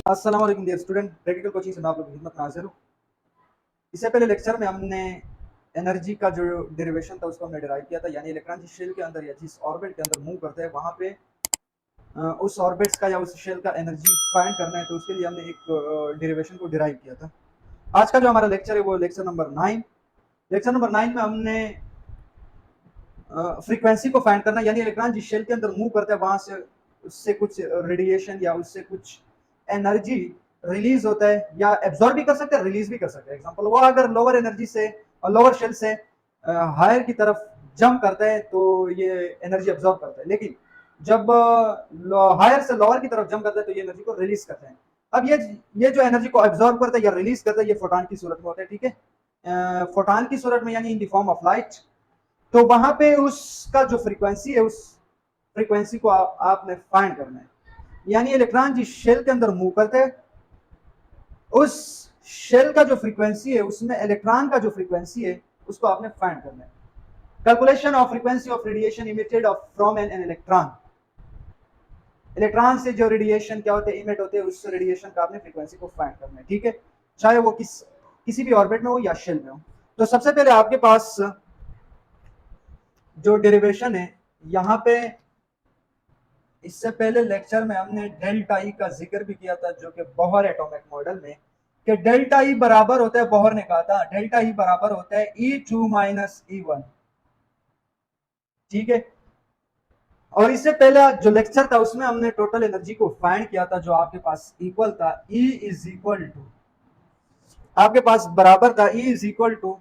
अस्सलाम वालेकुम dear student, practical coaching से मैं आप लोगों की खिदमत में हाजिर हूँ। इससे पहले लेक्चर में हमने एनर्जी का जो डेरिवेशन था उसको हमने डिराइव किया था, यानी इलेक्ट्रॉन जिस शेल के अंदर या जिस ऑर्बिट के अंदर मूव करते हैं वहाँ पे उस ऑर्बिट्स का या उस शेल का एनर्जी फाइंड करना है, तो उसके लिए हमने एक डेरिवेशन को डिराइव किया था। आज का जो हमारा लेक्चर है वो लेक्चर नंबर 9। लेक्चर नंबर 9 में हमने फ्रीक्वेंसी को फाइंड करना, यानी इलेक्ट्रॉन जिस शेल के अंदर मूव करता है वहां से उससे कुछ रेडिएशन या उससे कुछ एनर्जी रिलीज होता है, या एब्जॉर्ब भी कर सकते हैं, रिलीज भी कर सकते हैं। एग्जांपल, वो अगर लोअर एनर्जी से और लोअर शेल से हायर की तरफ जंप करता है तो ये एनर्जी एब्जॉर्ब करता है, लेकिन जब हायर से लोअर की तरफ जंप करता है तो ये एनर्जी को रिलीज करते हैं। अब ये जो एनर्जी को एब्जॉर्ब करता है या रिलीज करता है, ये फोटॉन की सूरत में होता है। ठीक है, फोटॉन की सूरत में, यानी in the form of light. तो वहां पे उसका जो फ्रीक्वेंसी है उस फ्रीक्वेंसी को आपने फाइंड करना है, यानी इलेक्ट्रॉन जिस शेल के अंदर मूव करते हैं उस शेल का जो फ्रीक्वेंसी है उसमें इलेक्ट्रॉन का जो फ्रीक्वेंसी है उसको आपने फाइंड करना है। Calculation of frequency of radiation emitted from an electron. Electron से जो रेडिएशन क्या होते हैं, इमिट होते हैं, उस रेडिएशन का आपने फ्रीक्वेंसी को फाइंड करना है। ठीक है, चाहे वो किसी भी ऑर्बिट में हो या शेल में हो। तो सबसे पहले आपके पास जो डेरिवेशन है, यहाँ पे इससे पहले लेक्चर में हमने डेल्टा ई का जिक्र भी किया था, जो कि बोहर एटॉमिक मॉडल में कि डेल्टा ई बराबर होता है, बोहर ने कहा था डेल्टा ई बराबर होता है E2 माइनस E1। ठीक है, और इससे पहले जो लेक्चर था उसमें हमने टोटल एनर्जी को फाइंड किया था, जो आपके पास इक्वल था E इज इक्वल टू, आपके पास बराबर था E is equal to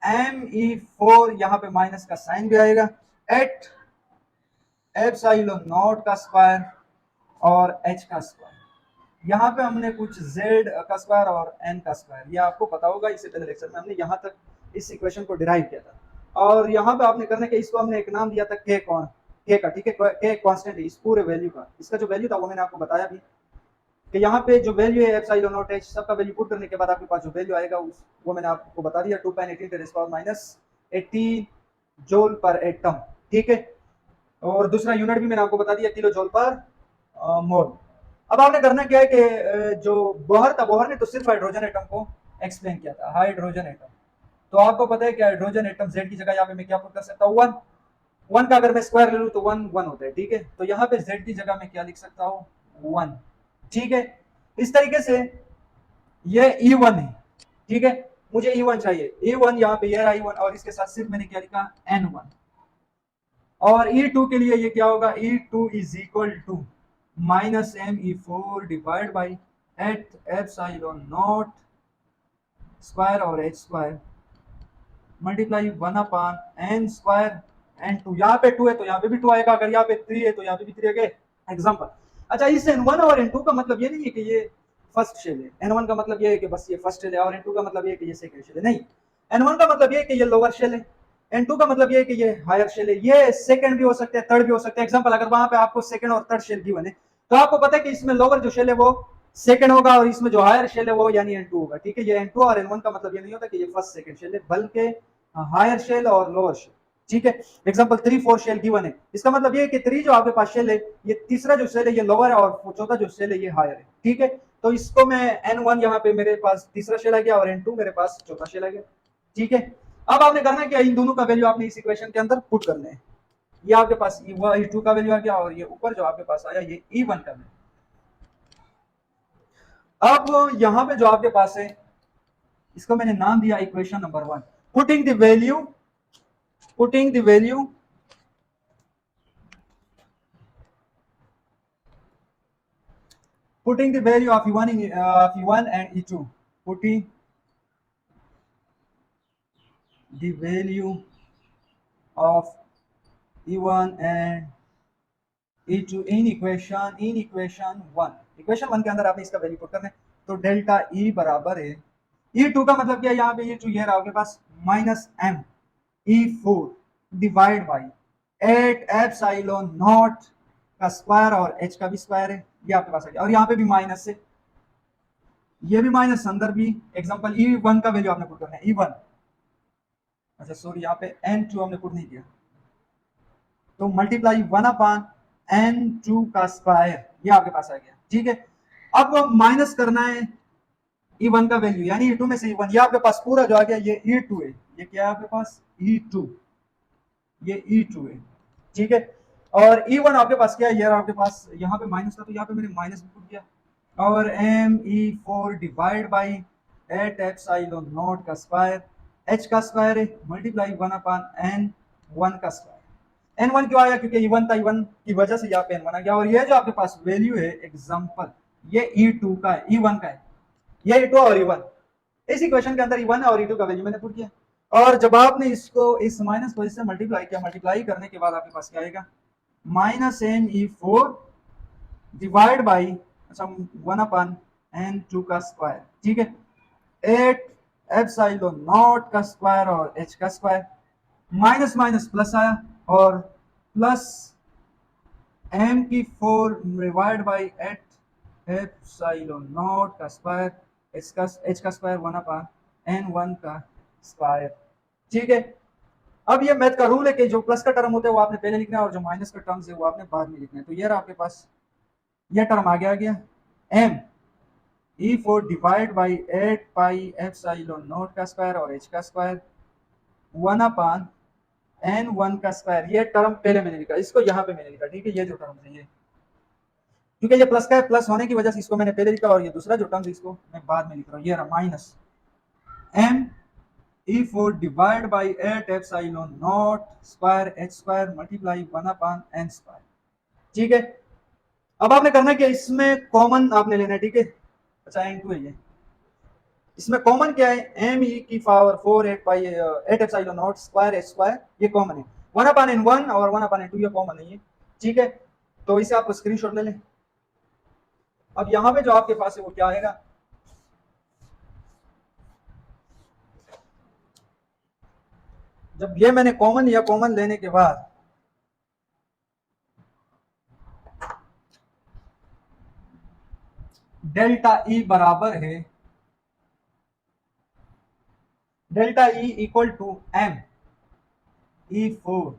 ME4, यहां पे माइनस का साइन भी आएगा, एट एप्सिलॉन नॉट का स्क्वायर और h का स्क्वायर। यहाँ पे हमने कुछ z का स्क्वायर और n का स्क्वायर, ये आपको पता होगा, इससे पहले लेक्चर में हमने यहाँ तक इस इक्वेशन को डिराइव किया था। और यहाँ पे आपने करने के इसको हमने एक नाम दिया था k का। ठीक है, k कांस्टेंट है इस पूरे वैल्यू का। इसका जो वैल्यू था वो मैंने आपको बताया भी कि यहाँ पे जो वैल्यू है एप्सिलॉन नॉट h, सबका वैल्यू पुट करने के बाद आपके पास जो वैल्यू आएगा वो मैंने आपको बता दिया, 2.18 जूल पर एटम। ठीक है, और दूसरा यूनिट भी मैंने आपको बता दिया, किलो जूल पर मोल। अब आपने करना क्या है कि जो बोहर था, बोहर ने तो सिर्फ हाइड्रोजन एटम को एक्सप्लेन किया था, हाइड्रोजन एटम। तो आपको पता है कि हाइड्रोजन एटम जेड की जगह यहाँ पे मैं क्या पुट कर सकता हूँ, वन। वन का अगर मैं स्क्वायर ले लूँ तो वन वन होता है। ठीक है, तो यहाँ पे जेड की जगह मैं क्या लिख सकता हूँ, वन। ठीक है, इस तरीके से ये E1 है। ठीक है, मुझे E1 चाहिए, E1 यहाँ पे ये रहा E1, और इसके साथ सिर्फ मैंने क्या लिखा, N1। और E2 के लिए ये क्या होगा, E2 is equal to minus ME4 divide by eight epsilon naught square और h square multiply 1/n square N2। यहाँ पे 2 है तो यहाँ पे भी 2 आएगा, अगर यहाँ पे 3 है तो यहाँ पे भी 3 आएगा। एग्जाम्पल, अच्छा, इस N1 और N2 का मतलब ये नहीं है कि ये फर्स्ट शेल है। N1 का मतलब ये है कि बस ये फर्स्ट शेल है, और N2 का मतलब ये है कि ये सेकंड शेल है। नहीं, N1 का मतलब ये है कि ये लोअर शेल है, N2 का मतलब ये है कि ये हायर शेल है। ये सेकंड भी हो सकता है, थर्ड भी हो सकता है। एग्जांपल, अगर वहां पे आपको सेकंड और थर्ड शेल गिवन है तो आपको पता है कि इसमें लोअर जो शेल है वो सेकंड होगा, और इसमें जो हायर शेल है वो यानी N2 होगा। ठीक है, ये N2 और N1 का मतलब ये नहीं होता कि ये फर्स्ट सेकंड शेल है, बल्कि हायर शेल और लोअर शेल। ठीक है, एग्जांपल 3 4 शेल गिवन है, इसका मतलब ये है कि 3 जो आपके पास शेल है, ये तीसरा जो शेल है ये लोअर है, और चौथा जो शेल है ये हायर है। ठीक है, तो इसको मैं N1 यहाँ पे मेरे पास तीसरा शेल आ गया, और N2 मेरे पास चौथा शेल आ गया। ठीक है, अब आपने करना क्या, इन दोनों का वैल्यू आपने इस इक्वेशन के अंदर पुट करना है। ये आपके पास E2 का वैल्यू आ गया, और ये ऊपर जो आपके पास आया ये E1 का वैल्यू। अब यहाँ पे जो आपके पास है इसको मैंने नाम दिया equation number 1। Putting the value putting the value putting the value of E1 and E2, putting the value of E1 and E2 in equation 1। Equation 1 के अंदर आपने इसका वैल्यू पुट करना है, तो डेल्टा E बराबर है, E2 का मतलब क्या है, यहाँ पे E2 ये रहा आपके पास minus M E4 divide by 8 epsilon naught का स्क्वायर, और h का भी स्क्वायर है, ये आपके पास आ गया। और यहाँ पे भी माइनस है, ये भी माइनस अंदर भी। एग्जांपल, E1 का वैल्यू आपने पुट करना है, E1, अच्छा सॉरी, यहाँ पे N2 हमने पुट नहीं किया, तो मल्टीप्लाई 1/N2 का स्क्वायर, ये आपके पास आ गया, ठीक है। अब माइनस करना है E1 का वैल्यू, यानी E2 में से E1, ये आपके पास पूरा जो आ गया ये E2 है, ये क्या है आपके पास E2, ये E2 है, ठीक है। और E1 आपके पास क्या है, ये आपके पास यहाँ पे माइनस था तो यहाँ पे मैंने माइनस भी पुट किया, और ME4 divide by 8 epsilon naught का स्क्वायर, h का स्क्वायर है मल्टीप्लाई 1/n1 का स्क्वायर। n1 क्यों आया, क्योंकि E1 था, E1 की वजह से यहाँ पे n1 आ गया। और ये जो आपके पास वैल्यू है एग्जांपल, ये E2 का है, E1 का है, ये E2 और E1, इस इक्वेशन के अंदर E1 और E2 का वैल्यू मैंने पुट किया। और जब आपने इसको इस माइनस को इससे मल्टीप्लाई किया, मल्टीप्लाई करने के बाद आपके पास क्या आएगा, -ME4 डिवाइड बाई, अच्छा 1/n2 का स्क्वायर, ठीक है। 8 एप्सिलॉन नॉट का स्क्वायर और h का स्क्वायर, माइनस माइनस प्लस आया, और plus M4 divide by 8 epsilon naught का स्क्वायर, h का स्क्वायर 1/n1 का स्क्वायर, ठीक है। अब ये मैथ का रूल है कि जो प्लस का टर्म होता है वो आपने पहले लिखना है, और जो माइनस का टर्म्स है वो आपने बाद में लिखना है। तो ये रहा आपके पास, ये टर्म आ गया ME4 divide by 8 pi epsilon naught का स्क्वायर और h का स्क्वायर 1/n1 का स्क्वायर। ये टर्म पहले मैंने लिखा, इसको यहाँ पे मैंने लिखा, ठीक है। ये जो टर्म है ये, क्योंकि ये प्लस का है, प्लस होने की वजह से इसको मैंने पहले लिखा, और ये दूसरा जो टर्म है इसको मैं बाद में लिख रहा हूँ। ये रहा minus ME4 divide by 8 epsilon naught square h square multiply 1/n square, ठीक है। अब आपने करना क्या, इसमें कॉमन आपने लेना है, ठीक है। अच्छा n2 है ये, इसमें कॉमन क्या है, ME की power 4 8 by 8 epsilon naught square h square, ये कॉमन है। 1/n1 और 1/n2 ये कॉमन नहीं है, ठीक है। तो इसे आप स्क्रीनशॉट ले लें। अब यहाँ पे जो आपके पास है वो क्या आएगा, जब ये मैंने कॉमन लिया, कॉमन लेने के बाद डेल्टा E बराबर है, delta E equal to ME4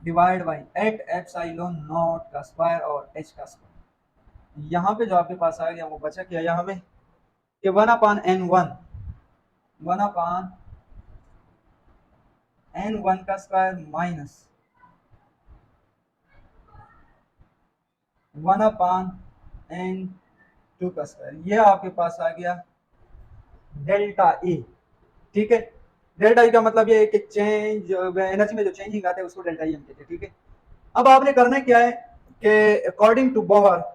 divide by 8 epsilon naught का स्क्वायर और h का स्क्वायर। यहाँ पे जो आपके पास आ गया वो बचा क्या यहाँ पे, कि 1/n1, 1/n1 का स्क्वायर माइनस 1/n2 का स्क्वायर, ये आपके पास आ गया डेल्टा E, ठीक है। डेल्टा E का मतलब ये है कि चेंज एनर्जी में जो चेंजिंग आता है उसको डेल्टा E हम कहते हैं, ठीक है। अब आपने करना क्या है कि अकॉर्डिंग टू बोहर,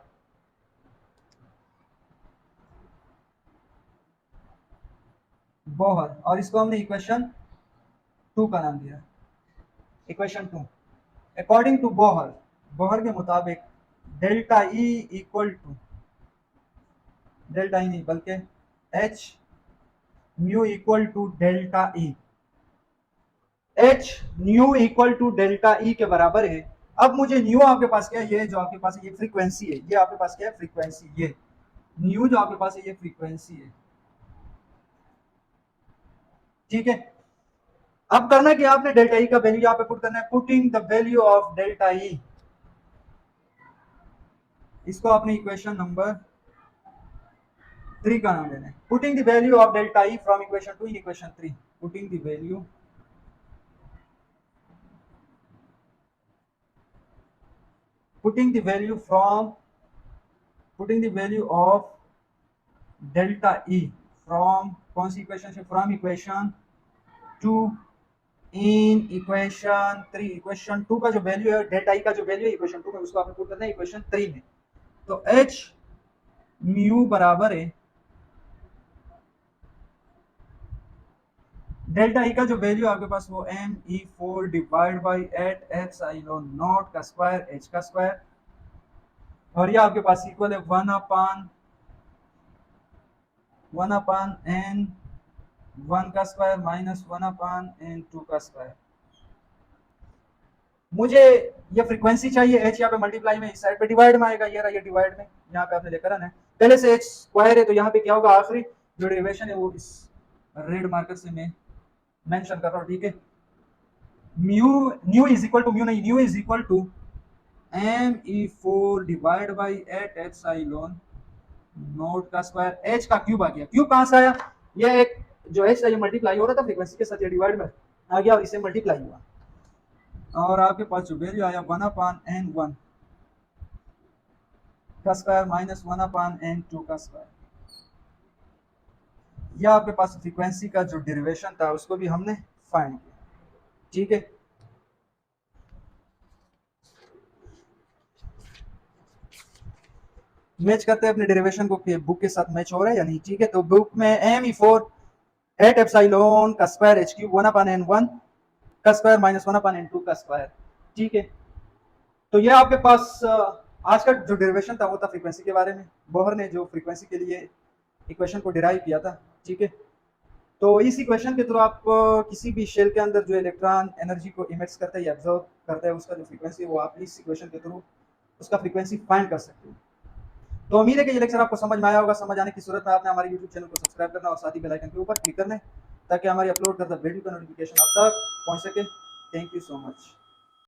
और इसको हमने इक्वेशन 2 का नाम दिया, equation 2। According to Bohr, Bohr के मुताबिक delta E equal to, delta E नहीं बल्कि H mu equal to delta E, H nu equal to delta E के बराबर है। अब मुझे न्यू आपके पास क्या है, ये जो आपके पास है ये फ्रीक्वेंसी है, ये आपके पास क्या है फ्रीक्वेंसी, ये न्यू जो आपके पास है ये फ्रीक्वेंसी है, ठीक है। अब करना क्या, आपने डेल्टा ई का वैल्यू यहाँ पे पुट करना है, putting the value of delta E, इसको आपने इक्वेशन नंबर 3 का नाम देना है। Putting the value of delta E from equation 2 in equation 3, putting the value, putting the value from, putting the value of delta E from कौन सी equation से, from equation 2 in equation 3। Equation 2 का जो value है delta E का जो value है equation 2 में, उसको आपने पुट करना है इक्वेशन 3 में। तो h म्यू बराबर है डेल्टा ई का जो वैल्यू आपके पास वो ME4 divide by 8 epsilon naught का स्क्वायर h का स्क्वायर, और ये आपके पास इक्वल है 1/n1 का स्क्वायर माइनस 1/n2 का स्क्वायर। मुझे ये फ्रीक्वेंसी चाहिए, h यहाँ पे मल्टीप्लाई में इस साइड पे डिवाइड में आएगा, ये रहा ये डिवाइड में, यहाँ पे आपने लेकर आना है। पहले से h स्क्वायर है तो यहाँ पे क्या होगा, आखिरी जो डेरिवेशन है वो इस रेड मार्कर से मैं मेंशन कर रहा हूँ, ठीक है। Mu, nu is equal to, mu नहीं, nu is equal to me4 divide by 8 epsilon naught का स्क्वायर, एच का क्यूब आ गया। क्यूब कहां से आया? ये एक जो एच था ये मल्टीप्लाई हो रहा था फ्रीक्वेंसी के साथ, ये डिवाइड में आ गया और इसे मल्टीप्लाई हुआ और आपके पास जो वैल्यू आया 1/n1 का स्क्वायर माइनस 1/n2 का स्क्वायर। यह आपके पास फ्रीक्वेंसी का जो डेरिवेशन था उसको भी हमने फाइंड किया। ठीक है, मैच करते हैं अपने डेरिवेशन को कि बुक के साथ मैच हो रहा है या नहीं। ठीक है, तो बुक में me4 8 एप्सिलॉन का स्क्वायर h क्यूब 1/n1 का स्क्वायर माइनस 1/n2 का स्क्वायर। ठीक है, तो ये आपके पास आज का जो डेरिवेशन था वो था फ्रीक्वेंसी के बारे में। बोहर ने जो फ्रीक्वेंसी के लिए इक्वेशन को डिराइव किया था। ठीक है, तो इस इक्वेशन के थ्रू आप किसी भी शेल के अंदर जो इलेक्ट्रॉन एनर्जी को इमिट्स करता है या एब्जॉर्ब करता है उसका जो फ्रीक्वेंसी है वो आप इस इक्वेशन के थ्रू उसका फ्रीक्वेंसी फाइंड कर सकते हो। तो उम्मीद है कि ये लेक्चर आपको समझ में आया होगा। समझ आने की सूरत में आपने हमारे यूट्यूब चैनल को सब्सक्राइब करना और साथ ही बेल आइकन के ऊपर क्लिक करना है ताकि हमारी अपलोड करता वीडियो का नोटिफिकेशन आप तक पहुंच सके। Thank you so much.